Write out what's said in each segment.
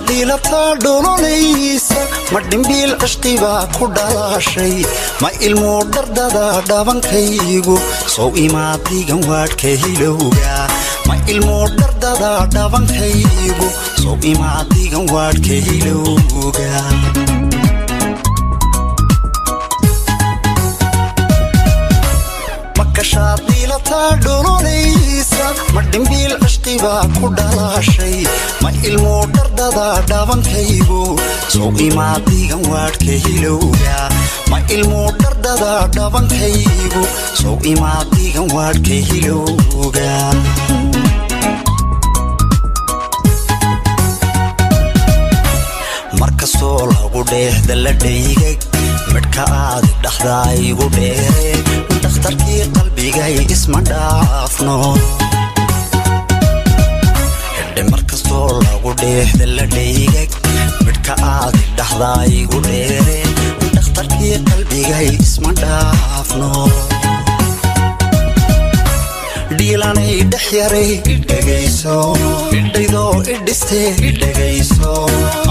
diilata dholonaysa ma dhimbiil cishqibaa ku dhalashay ma ilmo dhardada dhabankaygu soo imaadigan waadhka hilowga ma ilmo dhardada dhabankaygu soo imaadigan waadhka hilowga makashaad diilata dholonaysa ma dhimbiil cishqibaa ku dhalashay ma ilmo dhardada dhabankaygu soo imaadigan waadhka hilowga ma ilmo dhardada dhabankaygu soo imaadigan waadhka hilowga markastoo lagu dheehda la dhaygag midhka aad dhaxdaa igu dheere dhakhtarkii qalbigay isma dhaafno markastoo lagu dheehda la dhaygag midhka aad dhaxdaa igu dheere dhakhtarkii qalbigay isma dhaafno dhiilanay dhex yaray idhagayso idhaydoo idhistee idhagayso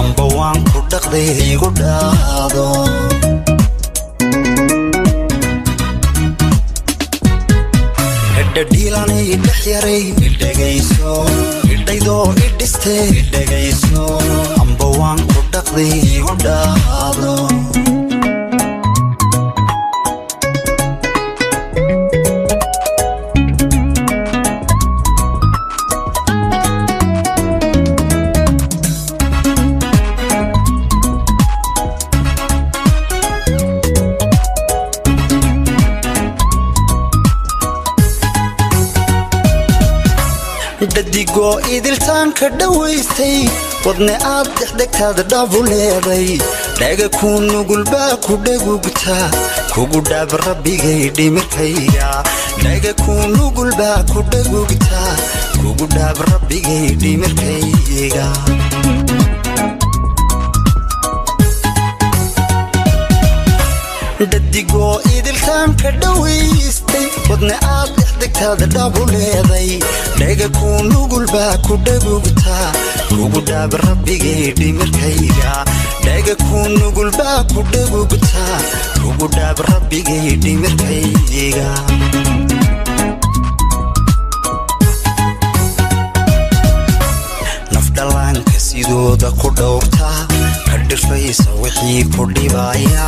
amba waan ku dhaqday igu dhaado dhiilanay dhex yaray idhagayso idhaydoo idhistee idhagayso amba waan ku dhaqday igu dhaado dadigoo idiltaanka dhawaystay wadne aad dhexdegtaada dhabu leeday dhaga ku nugulbaa ku dhagugtaa kugu dhaab rabbigay dhimirkayga dhaga ku nugulbaa ku dhagugtaa kugu dhaab rabbigay dhimirkayga dadigoo idiltaanka dhawaystay wadne aad dhexdegtaada dhabu leeday dhaga ku nugulbaa ku dhagugtaa kugu dhaab rabbigay dhimirkayga dhaga ku nugulbaa ku dhagugtaa kugu dhaab rabbigay dhimirkayga nafdhallaanka sidooda ku dhowrtaa kadhirfaysa wixii ku dhibaya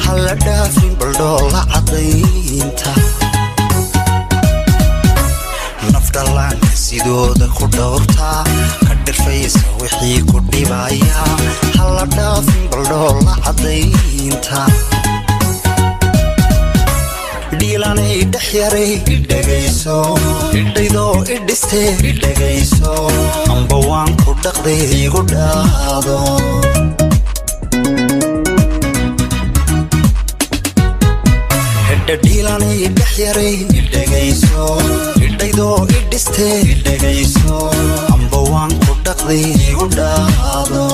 halla dhaafin baldhoola cadaynta nafdhallaanka sidooda ku dhowrtaa kadhirfaysa wixii ku dhibaya halla dhaafin baldhoola cadaynta dhiilanay dhex yaray idhagayso idhaydoo idhistee idhagayso amba waan ku dhaqday igu dhaado dhiilanay dhex yaray idhagayso idhaydoo idhistee idhagayso amba waan ku dhaqday igu dhaado